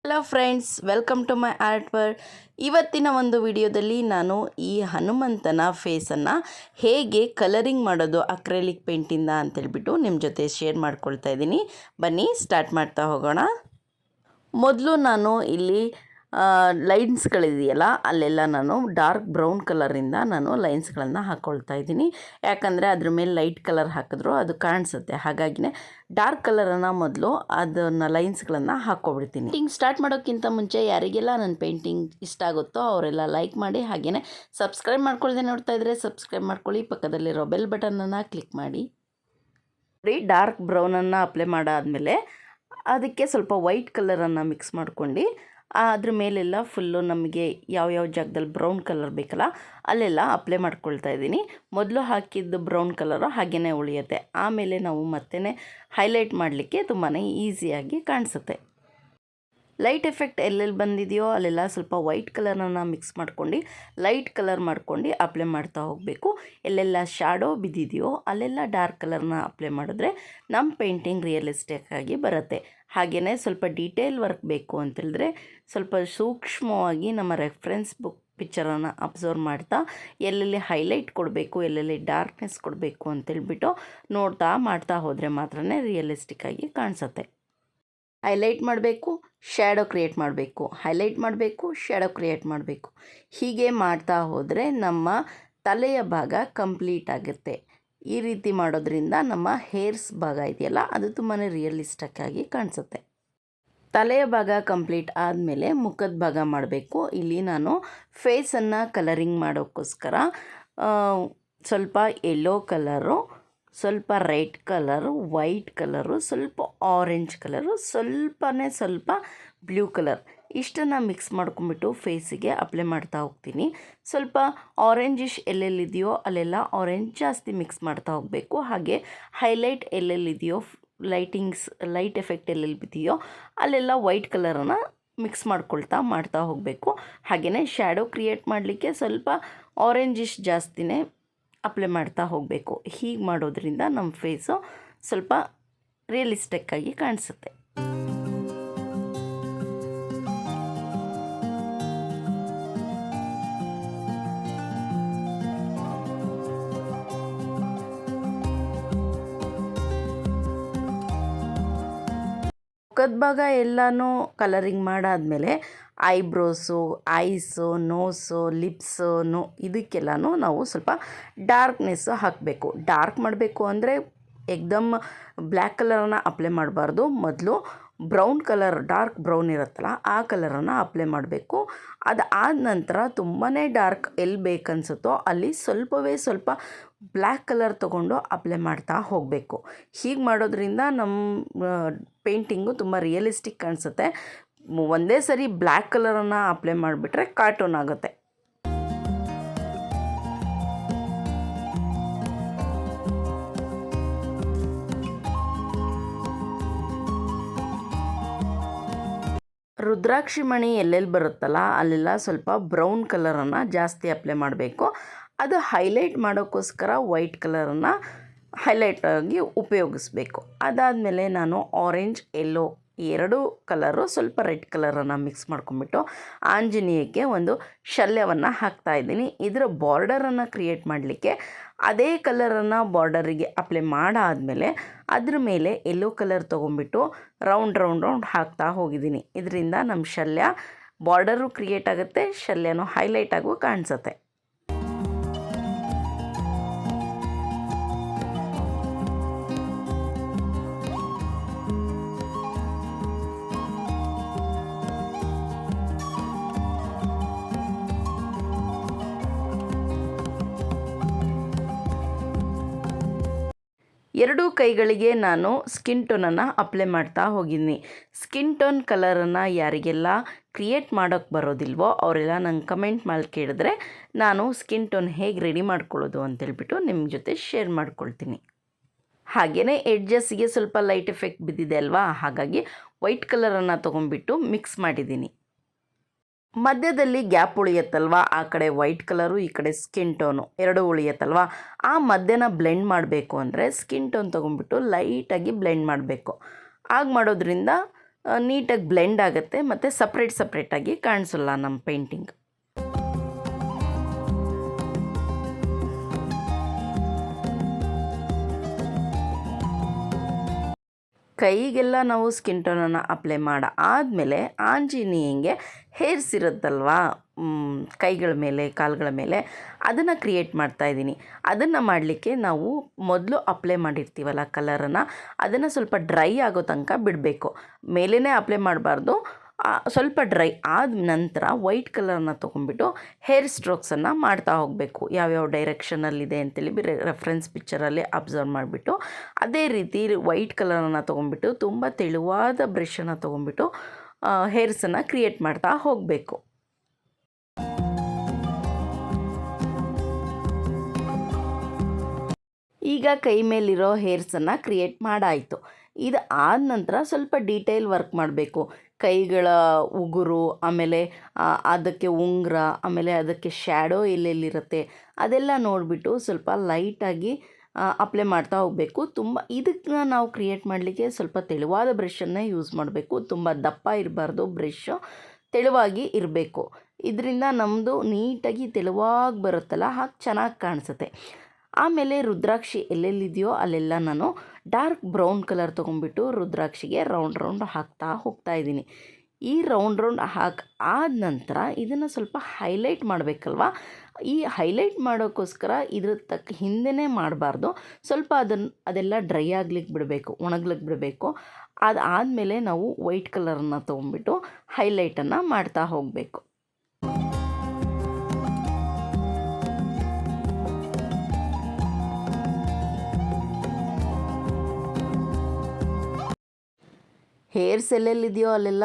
Hello friends, welcome to my art world. ಇವತ್ತಿನ ಒಂದು ವಿಡಿಯೋದಲ್ಲಿ ನಾನು ಈ ಹನುಮಂತನ ಫೇಸನ್ನು ಹೇಗೆ ಕಲರಿಂಗ್ ಮಾಡೋದು ಅಕ್ರೆಲಿಕ್ ಪೇಂಟಿಂದ ಅಂತೇಳ್ಬಿಟ್ಟು ನಿಮ್ಮ ಜೊತೆ ಶೇರ್ ಮಾಡ್ಕೊಳ್ತಾ ಇದ್ದೀನಿ. ಬನ್ನಿ ಸ್ಟಾರ್ಟ್ ಮಾಡ್ತಾ ಹೋಗೋಣ. ಮೊದಲು ನಾನು ಇಲ್ಲಿ ಲೈನ್ಸ್ಗಳಿದೆಯಲ್ಲ ಅಲ್ಲೆಲ್ಲ ನಾನು ಡಾರ್ಕ್ ಬ್ರೌನ್ ಕಲರಿಂದ ನಾನು ಲೈನ್ಸ್ಗಳನ್ನು ಹಾಕ್ಕೊಳ್ತಾ ಇದ್ದೀನಿ. ಯಾಕಂದರೆ ಅದ್ರ ಮೇಲೆ ಲೈಟ್ ಕಲರ್ ಹಾಕಿದ್ರು ಅದು ಕಾಣಿಸುತ್ತೆ. ಹಾಗಾಗಿನೇ ಡಾರ್ಕ್ ಕಲರನ್ನು ಮೊದಲು ಅದನ್ನು ಲೈನ್ಸ್ಗಳನ್ನು ಹಾಕ್ಕೊಬಿಡ್ತೀನಿ. ಪೇಂಟಿಂಗ್ ಸ್ಟಾರ್ಟ್ ಮಾಡೋಕ್ಕಿಂತ ಮುಂಚೆ ಯಾರಿಗೆಲ್ಲ ನನ್ನ ಪೇಂಟಿಂಗ್ ಇಷ್ಟ ಆಗುತ್ತೋ ಅವರೆಲ್ಲ ಲೈಕ್ ಮಾಡಿ, ಹಾಗೆಯೇ ಸಬ್ಸ್ಕ್ರೈಬ್ ಮಾಡ್ಕೊಳ್ಳದೆ ನೋಡ್ತಾ ಇದ್ದರೆ ಸಬ್ಸ್ಕ್ರೈಬ್ ಮಾಡ್ಕೊಳ್ಳಿ, ಪಕ್ಕದಲ್ಲಿರೋ ಬೆಲ್ ಬಟನನ್ನು ಕ್ಲಿಕ್ ಮಾಡಿ. ಡಾರ್ಕ್ ಬ್ರೌನನ್ನು ಅಪ್ಲೈ ಮಾಡಾದಮೇಲೆ ಅದಕ್ಕೆ ಸ್ವಲ್ಪ ವೈಟ್ ಕಲರನ್ನು ಮಿಕ್ಸ್ ಮಾಡ್ಕೊಂಡು ಅದ್ರ ಮೇಲೆಲ್ಲ ಫುಲ್ಲು ನಮಗೆ ಯಾವ್ಯಾವ ಜಾಗದಲ್ಲಿ ಬ್ರೌನ್ ಕಲರ್ ಬೇಕಲ್ಲ ಅಲ್ಲೆಲ್ಲ ಅಪ್ಲೈ ಮಾಡ್ಕೊಳ್ತಾ ಇದ್ದೀನಿ. ಮೊದಲು ಹಾಕಿದ್ದು ಬ್ರೌನ್ ಕಲರು ಹಾಗೇ ಉಳಿಯುತ್ತೆ. ಆಮೇಲೆ ನಾವು ಮತ್ತೆ ಹೈಲೈಟ್ ಮಾಡಲಿಕ್ಕೆ ತುಂಬಾ ಈಸಿಯಾಗಿ ಕಾಣಿಸುತ್ತೆ. ಲೈಟ್ ಎಫೆಕ್ಟ್ ಎಲ್ಲೆಲ್ಲಿ ಬಂದಿದೆಯೋ ಅಲ್ಲೆಲ್ಲ ಸ್ವಲ್ಪ ವೈಟ್ ಕಲರನ್ನು ಮಿಕ್ಸ್ ಮಾಡ್ಕೊಂಡು ಲೈಟ್ ಕಲರ್ ಮಾಡ್ಕೊಂಡು ಅಪ್ಲೈ ಮಾಡ್ತಾ ಹೋಗಬೇಕು. ಎಲ್ಲೆಲ್ಲ ಶ್ಯಾಡೋ ಬಿದ್ದಿದೆಯೋ ಅಲ್ಲೆಲ್ಲ ಡಾರ್ಕ್ ಕಲರ್ನ ಅಪ್ಲೈ ಮಾಡಿದ್ರೆ ನಮ್ಮ ಪೇಂಟಿಂಗ್ ರಿಯಲಿಸ್ಟಿಕ್ ಆಗಿ ಬರುತ್ತೆ. ಹಾಗೆಯೇ ಸ್ವಲ್ಪ ಡೀಟೇಲ್ ವರ್ಕ್ ಬೇಕು ಅಂತೇಳಿದ್ರೆ ಸ್ವಲ್ಪ ಸೂಕ್ಷ್ಮವಾಗಿ ನಮ್ಮ ರೆಫರೆನ್ಸ್ ಬುಕ್ ಪಿಕ್ಚರನ್ನು ಅಬ್ಸರ್ವ್ ಮಾಡ್ತಾ ಎಲ್ಲೆಲ್ಲಿ ಹೈಲೈಟ್ ಕೊಡಬೇಕು, ಎಲ್ಲೆಲ್ಲಿ ಡಾರ್ಕ್ನೆಸ್ ಕೊಡಬೇಕು ಅಂತೇಳ್ಬಿಟ್ಟು ಮಾಡ್ತಾ ಹೋದರೆ ಮಾತ್ರನೇ ರಿಯಲಿಸ್ಟಿಕ್ ಆಗಿ ಕಾಣಿಸುತ್ತೆ. ಹೈಲೈಟ್ ಮಾಡಬೇಕು, ಶ್ಯಾಡೋ ಕ್ರಿಯೇಟ್ ಮಾಡಬೇಕು, ಹೈಲೈಟ್ ಮಾಡಬೇಕು, ಶ್ಯಾಡೋ ಕ್ರಿಯೇಟ್ ಮಾಡಬೇಕು. ಹೀಗೆ ಮಾಡ್ತಾ ಹೋದರೆ ನಮ್ಮ ತಲೆಯ ಭಾಗ ಕಂಪ್ಲೀಟ್ ಆಗುತ್ತೆ. ಈ ರೀತಿ ಮಾಡೋದ್ರಿಂದ ನಮ್ಮ ಹೇರ್ಸ್ ಭಾಗ ಇದೆಯಲ್ಲ ಅದು ತುಂಬಾ ರಿಯಲಿಸ್ಟಿಕ್ ಆಗಿ ಕಾಣಿಸುತ್ತೆ. ತಲೆಯ ಭಾಗ ಕಂಪ್ಲೀಟ್ ಆದಮೇಲೆ ಮುಖದ ಭಾಗ ಮಾಡಬೇಕು. ಇಲ್ಲಿ ನಾನು ಫೇಸನ್ನು ಕಲರಿಂಗ್ ಮಾಡೋಕ್ಕೋಸ್ಕರ ಸ್ವಲ್ಪ ಯೆಲ್ಲೋ ಕಲರು, ಸ್ವಲ್ಪ ರೆಡ್ ಕಲರು, ವೈಟ್ ಕಲರು, ಸ್ವಲ್ಪ ಆರೆಂಜ್ ಕಲರು, ಸ್ವಲ್ಪ ಬ್ಲೂ ಕಲರ್ ಇಷ್ಟನ್ನು ಮಿಕ್ಸ್ ಮಾಡ್ಕೊಂಬಿಟ್ಟು ಫೇಸಿಗೆ ಅಪ್ಲೈ ಮಾಡ್ತಾ ಹೋಗ್ತೀನಿ. ಸ್ವಲ್ಪ ಆರೆಂಜಿಶ್ ಎಲ್ಲೆಲ್ಲಿದೆಯೋ ಅಲ್ಲೆಲ್ಲ ಆರೆಂಜ್ ಜಾಸ್ತಿ ಮಿಕ್ಸ್ ಮಾಡ್ತಾ ಹೋಗಬೇಕು. ಹಾಗೆ ಹೈಲೈಟ್ ಎಲ್ಲೆಲ್ಲಿದೆಯೋ ಲೈಟ್ ಎಫೆಕ್ಟ್ ಎಲ್ಲೆಲ್ಲಿ ಬಿದೆಯೋ ಅಲ್ಲೆಲ್ಲ ವೈಟ್ ಕಲರನ್ನು ಮಿಕ್ಸ್ ಮಾಡ್ತಾ ಹೋಗಬೇಕು. ಹಾಗೆಯೇ ಶ್ಯಾಡೋ ಕ್ರಿಯೇಟ್ ಮಾಡಲಿಕ್ಕೆ ಸ್ವಲ್ಪ ಆರೆಂಜಿಶ್ ಜಾಸ್ತಿನೇ ಅಪ್ಲೈ ಮಾಡ್ತಾ ಹೋಗಬೇಕು. ಹೀಗೆ ಮಾಡೋದ್ರಿಂದ ನಮ್ಮ ಫೇಸು ಸ್ವಲ್ಪ ರಿಯಲಿಸ್ಟಿಕ್ ಆಗಿ ಕಾಣಿಸುತ್ತೆ. ಮುಖದ ಭಾಗ ಎಲ್ಲನೂ ಕಲರಿಂಗ್ ಮಾಡಾದಮೇಲೆ ಐಬ್ರೋಸು, ಐಸು, ನೋಸು, ಲಿಪ್ಸು ಇದಕ್ಕೆಲ್ಲನೂ ನಾವು ಸ್ವಲ್ಪ ಡಾರ್ಕ್ನೆಸ್ಸು ಹಾಕಬೇಕು. ಡಾರ್ಕ್ ಮಾಡಬೇಕು ಅಂದರೆ ಏಕ್ದಮ್ ಬ್ಲ್ಯಾಕ್ ಕಲರನ್ನು ಅಪ್ಲೈ ಮಾಡಬಾರ್ದು. ಮೊದಲು ಬ್ರೌನ್ ಕಲರ್, ಡಾರ್ಕ್ ಬ್ರೌನ್ ಇರುತ್ತಲ್ಲ ಆ ಕಲರನ್ನು ಅಪ್ಲೈ ಮಾಡಬೇಕು. ಅದಾದ ನಂತರ ತುಂಬಾ ಡಾರ್ಕ್ ಎಲ್ಲಿ ಬೇಕನ್ಸುತ್ತೋ ಅಲ್ಲಿ ಸ್ವಲ್ಪ ಬ್ಲ್ಯಾಕ್ ಕಲರ್ ತೊಗೊಂಡು ಅಪ್ಲೈ ಮಾಡ್ತಾ ಹೋಗಬೇಕು. ಹೀಗೆ ಮಾಡೋದ್ರಿಂದ ನಮ್ಮ ಪೇಂಟಿಂಗು ತುಂಬ ರಿಯಲಿಸ್ಟಿಕ್ ಕಾಣಿಸುತ್ತೆ. ಒಂದೇ ಸರಿ ಬ್ಲ್ಯಾಕ್ ಕಲರನ್ನು ಅಪ್ಲೈ ಮಾಡಿಬಿಟ್ರೆ ಕಾರ್ಟೂನ್ ಆಗುತ್ತೆ. ರುದ್ರಾಕ್ಷಿ ಮಣಿ ಎಲ್ಲೆಲ್ಲಿ ಬರುತ್ತಲ್ಲ ಅಲ್ಲೆಲ್ಲ ಸ್ವಲ್ಪ ಬ್ರೌನ್ ಕಲರನ್ನು ಜಾಸ್ತಿ ಅಪ್ಲೈ ಮಾಡಬೇಕು. ಅದು ಹೈಲೈಟ್ ಮಾಡೋಕ್ಕೋಸ್ಕರ ವೈಟ್ ಕಲರನ್ನು ಹೈಲೈಟಾಗಿ ಉಪಯೋಗಿಸ್ಬೇಕು. ಅದಾದಮೇಲೆ ನಾನು ಆರೆಂಜ್, ಯೆಲ್ಲೋ ಎರಡೂ ಕಲರು ಸ್ವಲ್ಪ ರೆಡ್ ಕಲರನ್ನು ಮಿಕ್ಸ್ ಮಾಡ್ಕೊಂಬಿಟ್ಟು ಆಂಜನೇಯಕ್ಕೆ ಒಂದು ಶಲ್ಯವನ್ನು ಹಾಕ್ತಾಯಿದ್ದೀನಿ. ಇದರ ಬಾರ್ಡರನ್ನು ಕ್ರಿಯೇಟ್ ಮಾಡಲಿಕ್ಕೆ ಅದೇ ಕಲರನ್ನು ಬಾರ್ಡರಿಗೆ ಅಪ್ಲೈ ಮಾಡಾದಮೇಲೆ ಅದ್ರ ಮೇಲೆ ಯೆಲ್ಲೋ ಕಲರ್ ತೊಗೊಂಬಿಟ್ಟು ರೌಂಡ್ ಹಾಕ್ತಾ ಹೋಗಿದ್ದೀನಿ. ಇದರಿಂದ ನಮ್ಮ ಶಲ್ಯ ಬಾರ್ಡರು ಕ್ರಿಯೇಟ್ ಆಗುತ್ತೆ, ಶಲ್ಯನೂ ಹೈಲೈಟ್ ಆಗೂ ಕಾಣಿಸುತ್ತೆ. ಎರಡೂ ಕೈಗಳಿಗೆ ನಾನು ಸ್ಕಿನ್ ಟೋನನ್ನು ಅಪ್ಲೈ ಮಾಡ್ತಾ ಹೋಗಿದ್ದೀನಿ. ಸ್ಕಿನ್ ಟೋನ್ ಕಲರನ್ನು ಯಾರಿಗೆಲ್ಲ ಕ್ರಿಯೇಟ್ ಮಾಡೋಕ್ಕೆ ಬರೋದಿಲ್ವೋ ಅವರೆಲ್ಲ ನಂಗೆ ಕಮೆಂಟ್ ಮಾಡಿ ಕೇಳಿದ್ರೆ ನಾನು ಸ್ಕಿನ್ ಟೋನ್ ಹೇಗೆ ರೆಡಿ ಮಾಡ್ಕೊಳ್ಳೋದು ಅಂತೇಳ್ಬಿಟ್ಟು ನಿಮ್ಮ ಜೊತೆ ಶೇರ್ ಮಾಡ್ಕೊಳ್ತೀನಿ. ಹಾಗೆಯೇ ಎಡ್ಜಸ್ಸಿಗೆ ಸ್ವಲ್ಪ ಲೈಟ್ ಎಫೆಕ್ಟ್ ಬಿದ್ದಿದೆ ಅಲ್ವಾ, ಹಾಗಾಗಿ ವೈಟ್ ಕಲರನ್ನು ತೊಗೊಂಡ್ಬಿಟ್ಟು ಮಿಕ್ಸ್ ಮಾಡಿದ್ದೀನಿ. ಮಧ್ಯದಲ್ಲಿ ಗ್ಯಾಪ್ ಉಳಿಯುತ್ತಲ್ವ, ಆ ಕಡೆ ವೈಟ್ ಕಲರು ಈ ಕಡೆ ಸ್ಕಿನ್ ಟೋನು ಎರಡೂ ಉಳಿಯುತ್ತಲ್ವ, ಆ ಮಧ್ಯನ ಬ್ಲೆಂಡ್ ಮಾಡಬೇಕು ಅಂದರೆ ಸ್ಕಿನ್ ಟೋನ್ ತೊಗೊಂಡ್ಬಿಟ್ಟು ಲೈಟಾಗಿ ಬ್ಲೆಂಡ್ ಮಾಡಬೇಕು. ಆಗ ಮಾಡೋದ್ರಿಂದ ನೀಟಾಗಿ ಬ್ಲೆಂಡ್ ಆಗುತ್ತೆ ಮತ್ತು ಸಪ್ರೇಟಾಗಿ ಕಾಣಿಸಲ್ಲ ನಮ್ಮ ಪೇಂಟಿಂಗ್. ಕೈಗೆಲ್ಲ ನಾವು ಸ್ಕಿನ್ ಟೋನನ್ನು ಅಪ್ಲೈ ಆದಮೇಲೆ ಆಂಜನೇಯಂಗೆ ಹೇರ್ಸ್ ಇರುತ್ತಲ್ವಾ ಕೈಗಳ ಮೇಲೆ ಕಾಲುಗಳ ಮೇಲೆ, ಅದನ್ನು ಕ್ರಿಯೇಟ್ ಮಾಡ್ತಾಯಿದ್ದೀನಿ. ಅದನ್ನು ಮಾಡಲಿಕ್ಕೆ ನಾವು ಮೊದಲು ಅಪ್ಲೈ ಮಾಡಿರ್ತೀವಲ್ಲ ಕಲರನ್ನು, ಅದನ್ನು ಸ್ವಲ್ಪ ಡ್ರೈ ಆಗೋ ತನಕ ಬಿಡಬೇಕು. ಮೇಲೇ ಅಪ್ಲೈ ಮಾಡಬಾರ್ದು. ಸ್ವಲ್ಪ ಡ್ರೈ ಆದ ನಂತರ ವೈಟ್ ಕಲರನ್ನ ತೊಗೊಂಡ್ಬಿಟ್ಟು ಹೇರ್ ಸ್ಟ್ರೋಕ್ಸನ್ನು ಮಾಡ್ತಾ ಹೋಗಬೇಕು. ಯಾವ್ಯಾವ ಡೈರೆಕ್ಷನಲ್ಲಿದೆ ಅಂತೇಳಿ ರೆಫರೆನ್ಸ್ ಪಿಕ್ಚರಲ್ಲಿ ಅಬ್ಸರ್ವ್ ಮಾಡಿಬಿಟ್ಟು ಅದೇ ರೀತಿ ವೈಟ್ ಕಲರನ್ನು ತೊಗೊಂಡ್ಬಿಟ್ಟು ತುಂಬ ತೆಳುವಾದ ಬ್ರಷನ್ನು ತೊಗೊಂಡ್ಬಿಟ್ಟು ಹೇರ್ಸನ್ನು ಕ್ರಿಯೇಟ್ ಮಾಡ್ತಾ ಹೋಗಬೇಕು. ಈಗ ಕೈ ಮೇಲಿರೋ ಹೇರ್ಸನ್ನು ಕ್ರಿಯೇಟ್ ಮಾಡಾಯಿತು. ಇದು ಆದ ನಂತರ ಸ್ವಲ್ಪ ಡೀಟೇಲ್ ವರ್ಕ್ ಮಾಡಬೇಕು. ಕೈಗಳ ಉಗುರು, ಆಮೇಲೆ ಅದಕ್ಕೆ ಉಂಗುರ, ಆಮೇಲೆ ಅದಕ್ಕೆ ಶ್ಯಾಡೋ ಎಲ್ಲೆಲ್ಲಿರುತ್ತೆ ಅದೆಲ್ಲ ನೋಡಿಬಿಟ್ಟು ಸ್ವಲ್ಪ ಲೈಟಾಗಿ ಅಪ್ಲೈ ಮಾಡ್ತಾ ಹೋಗಬೇಕು. ಇದಕ್ಕೆ ನಾವು ಕ್ರಿಯೇಟ್ ಮಾಡಲಿಕ್ಕೆ ಸ್ವಲ್ಪ ತೆಳುವಾದ ಬ್ರಷನ್ನೇ ಯೂಸ್ ಮಾಡಬೇಕು. ತುಂಬ ದಪ್ಪ ಇರಬಾರ್ದು ಬ್ರಷು, ತೆಳುವಾಗಿ ಇರಬೇಕು. ಇದರಿಂದ ನಮ್ಮದು ನೀಟಾಗಿ ತೆಳುವಾಗಿ ಬರುತ್ತಲ್ಲ, ಹಾಗೆ ಚೆನ್ನಾಗಿ ಕಾಣಿಸುತ್ತೆ. ಆಮೇಲೆ ರುದ್ರಾಕ್ಷಿ ಎಲ್ಲೆಲ್ಲಿದೆಯೋ ಅಲ್ಲೆಲ್ಲ ನಾನು ಡಾರ್ಕ್ ಬ್ರೌನ್ ಕಲರ್ ತೊಗೊಂಡ್ಬಿಟ್ಟು ರುದ್ರಾಕ್ಷಿಗೆ ರೌಂಡ್ ಹಾಕ್ತಾ ಹೋಗ್ತಾಯಿದ್ದೀನಿ. ಈ ರೌಂಡ್ ಆದ ನಂತರ ಇದನ್ನು ಸ್ವಲ್ಪ ಹೈಲೈಟ್ ಮಾಡಬೇಕಲ್ವ. ಈ ಹೈಲೈಟ್ ಮಾಡೋಕ್ಕೋಸ್ಕರ ಇದ್ರ ಹಿಂದೆನೇ ಮಾಡಬಾರ್ದು. ಸ್ವಲ್ಪ ಅದೆಲ್ಲ ಡ್ರೈ ಆಗ್ಲಿಕ್ಕೆ ಬಿಡಬೇಕು, ಒಣಗ್ಲಿಕ್ಕೆ ಬಿಡಬೇಕು. ಅದಾದಮೇಲೆ ನಾವು ವೈಟ್ ಕಲರನ್ನು ತೊಗೊಂಡ್ಬಿಟ್ಟು ಹೈಲೈಟನ್ನು ಮಾಡ್ತಾ ಹೋಗಬೇಕು. ಹೇರ್ಸ್ ಎಲ್ಲೆಲ್ಲಿದೆಯೋ ಅಲ್ಲೆಲ್ಲ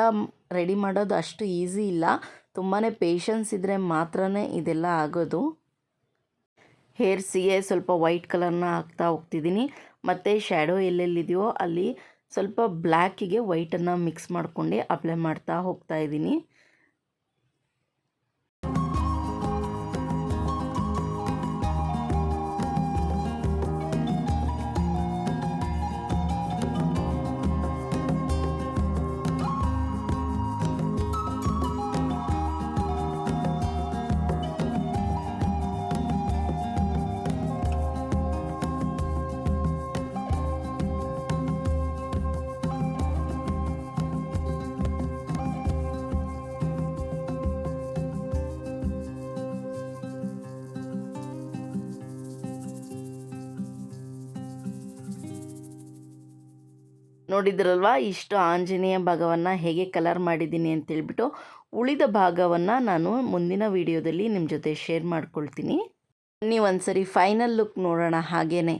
ರೆಡಿ ಮಾಡೋದು ಅಷ್ಟು ಈಸಿ ಇಲ್ಲ. ತುಂಬಾ ಪೇಷನ್ಸ್ ಇದ್ದರೆ ಮಾತ್ರ ಇದೆಲ್ಲ ಆಗೋದು. ಹೇರ್ಸಿಗೆ ಸ್ವಲ್ಪ ವೈಟ್ ಕಲರ್ನ ಹಾಕ್ತಾ ಹೋಗ್ತಿದ್ದೀನಿ. ಮತ್ತು ಶ್ಯಾಡೋ ಎಲ್ಲೆಲ್ಲಿದೆಯೋ ಅಲ್ಲಿ ಸ್ವಲ್ಪ ಬ್ಲ್ಯಾಕಿಗೆ ವೈಟನ್ನು ಮಿಕ್ಸ್ ಮಾಡ್ಕೊಂಡು ಅಪ್ಲೈ ಮಾಡ್ತಾ ಹೋಗ್ತಾಯಿದ್ದೀನಿ. ನೋಡಿದ್ರಲ್ವ ಇಷ್ಟು ಆಂಜನೇಯ ಭಾಗವನ್ನು ಹೇಗೆ ಕಲರ್ ಮಾಡಿದ್ದೀನಿ ಅಂತೇಳ್ಬಿಟ್ಟು. ಉಳಿದ ಭಾಗವನ್ನು ನಾನು ಮುಂದಿನ ವಿಡಿಯೋದಲ್ಲಿ ನಿಮ್ಮ ಜೊತೆ ಶೇರ್ ಮಾಡ್ಕೊಳ್ತೀನಿ. ನೀವು ಒಂದ್ಸರಿ ಫೈನಲ್ ಲುಕ್ ನೋಡೋಣ ಹಾಗೇನೆ.